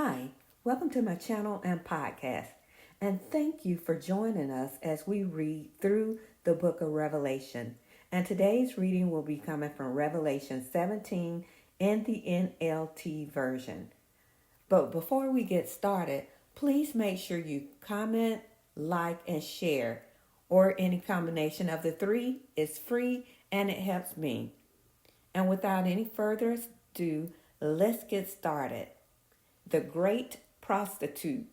Hi, welcome to my channel and podcast, and thank you for joining us as we read through the book of Revelation. And today's reading will be coming from Revelation 17 in the NLT version. But before we get started, please make sure you comment, like, and share, or any combination of the three. Is free and it helps me. And without any further ado, let's get started. The Great Prostitute.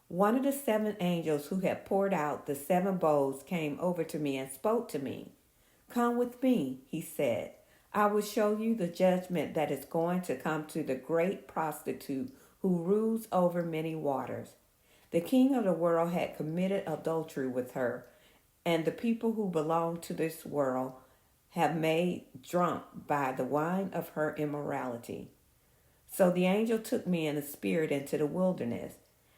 One of the seven angels who had poured out the seven bowls came over to me and spoke to me. "Come with me," he said. "I will show you the judgment that is going to come to the great prostitute who rules over many waters. The king of the world had committed adultery with her, and the people who belong to this world have made drunk by the wine of her immorality." So the angel took me in the spirit into the wilderness.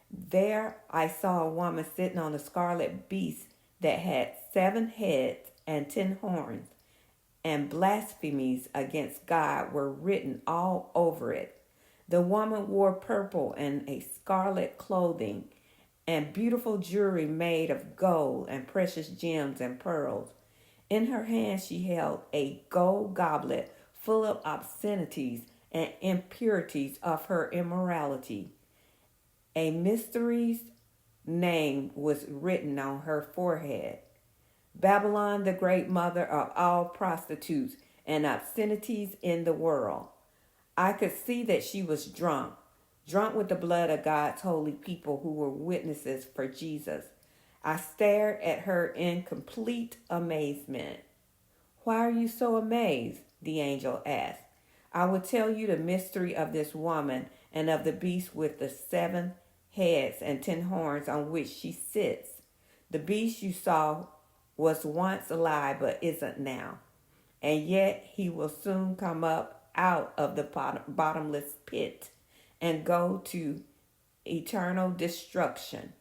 There I saw a woman sitting on a scarlet beast that had 7 heads and 10 horns, and blasphemies against God were written all over it. The woman wore purple and a scarlet clothing, and beautiful jewelry made of gold and precious gems and pearls. In her hand she held a gold goblet full of obscenities and impurities of her immorality. A mystery's name was written on her forehead: Babylon, the great mother of all prostitutes and obscenities in the world. I could see that she was drunk with the blood of God's holy people who were witnesses for Jesus. I stared at her in complete amazement. "Why are you so amazed?" the angel asked. "I will tell you the mystery of this woman and of the beast with the 7 heads and 10 horns on which she sits. The beast you saw was once alive but isn't now, and yet he will soon come up out of the bottomless pit and go to eternal destruction.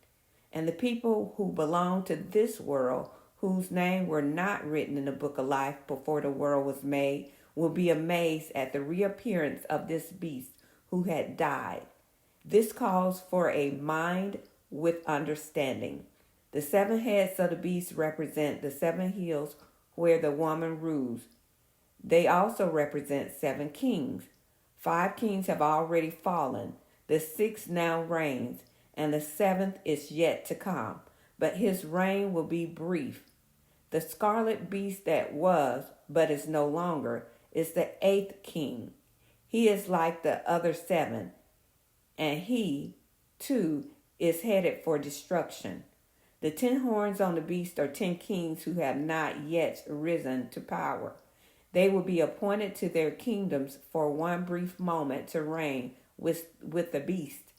And the people who belong to this world, whose names were not written in the book of life before the world was made, will be amazed at the reappearance of this beast who had died. This calls for a mind with understanding. The 7 heads of the beast represent the 7 hills where the woman rules. They also represent 7 kings. 5 kings have already fallen. The 6th now reigns, and the 7th is yet to come, but his reign will be brief. The scarlet beast that was, but is no longer, is the 8th king. He is like the other 7, and he, too, is headed for destruction. The 10 horns on the beast are 10 kings who have not yet risen to power. They will be appointed to their kingdoms for one brief moment to reign with the beast.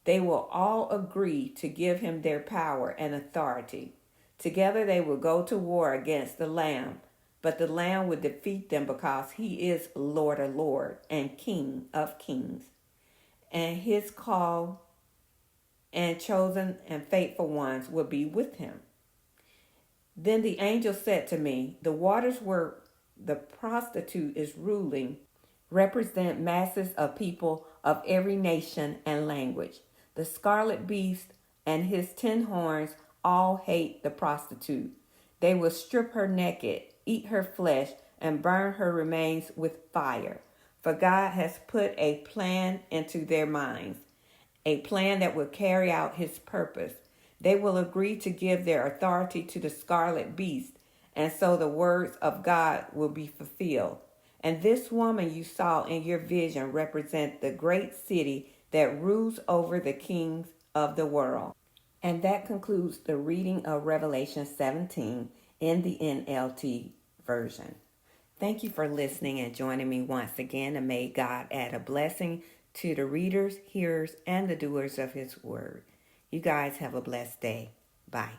They will all agree to give him their power and authority. Together they will go to war against the Lamb, but the Lamb will defeat them because he is Lord of lords and King of kings. And his called and chosen and faithful ones will be with him. Then the angel said to me, "The waters where the prostitute is ruling represent masses of people of every nation and language. The scarlet beast and his 10 horns all hate the prostitute. They will strip her naked, eat her flesh, and burn her remains with fire. For God has put a plan into their minds, a plan that will carry out his purpose. They will agree to give their authority to the scarlet beast, and so the words of God will be fulfilled. And this woman you saw in your vision represents the great city that rules over the kings of the world." And that concludes the reading of Revelation 17 in the NLT version. Thank you for listening and joining me once again, and may God add a blessing to the readers, hearers, and the doers of his word. You guys have a blessed day. Bye.